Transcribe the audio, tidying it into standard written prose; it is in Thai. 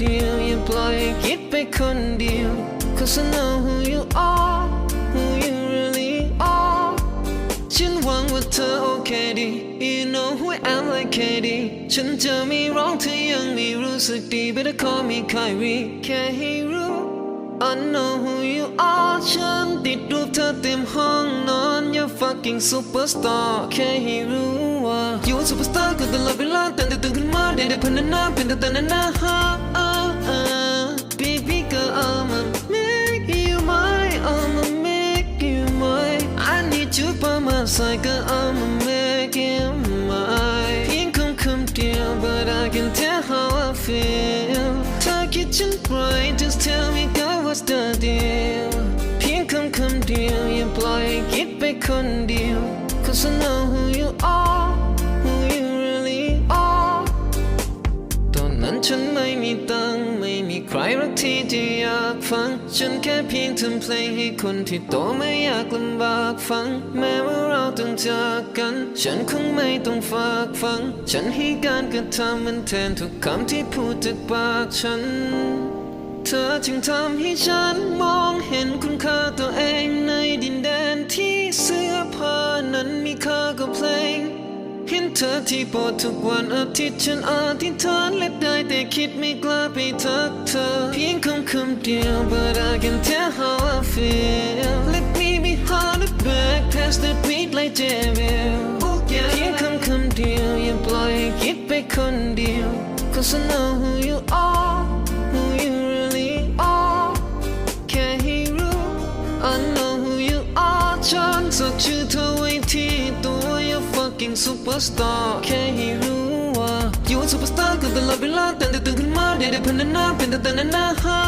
ดียวอย่าปล่อยให้คิดไปคนเดียว 'Cause I know who you are who you really are ฉันหวังว่าเธอโอเคดี You know who I am like KD ฉันจะไม่ร้องเธอยังไม่รู้สึกดี Better call me Kyrie แค่ให้รู้ I know who you are ฉันติดรูปเธอเต็มห้องนอน You're fucking superstar แค่ให้รู้ว่า You superstar ก็ตลอดเวลาตั้งแต่ตื่นขึ้นมาได้พันนาเป็นตั้งแต่นั้นนะฮะ Baby girl I'ma make you mine I'ma make you mine I need you by my side girl I'ma make you mine เพียงคำเดียว but I can tell how I feel เธอคิดฉันไป just tell me girl what's the deal เพียงคำเดียวอย่าปล่อยให้คิดไปคนเดียว 'Cause I know who you are who you really are ตอนนั้นฉันไม่มีตังค์ไม่มีใครรักที่จะอยากฟังฉันแค่เพียงทำเพลงให้คนที่โตไม่อยากลำบากฟังแม้ว่าเราต้องจากกันฉันคงไม่ต้องฝากฟังฉันให้การกระทำมันแทนทุกคำที่พูดจากปากฉันเธอจึงทำให้ฉันมองเห็นคุณค่าตัวเองในดินแดนที่เสื้อผ้านั้นมีค่ากว่าเพลงเห็นเธอที่โปรดทุกวันอาทิตย์ฉันอธิษฐานและได้แต่คิดไม่กล้าไปทักเธอเพียงคำเดียว but I can tell how I feel let me be hard at back past that beat like devil เพียงคำเดียวอย่าปล่อยให้คิดไปคนเดียว 'Cause I know who you are who you really are แค่ให้รู้ I know who you are ฉันสักชื่อเธอไว้ที่ตัว You're fucking superstar แค่ให้รู้ว่า You're superstar ก็ตลอดเวลาตั้งแต่ตื่นขึ้นมาได้พันนาเป็นตั้งแต่นั้นนะฮะ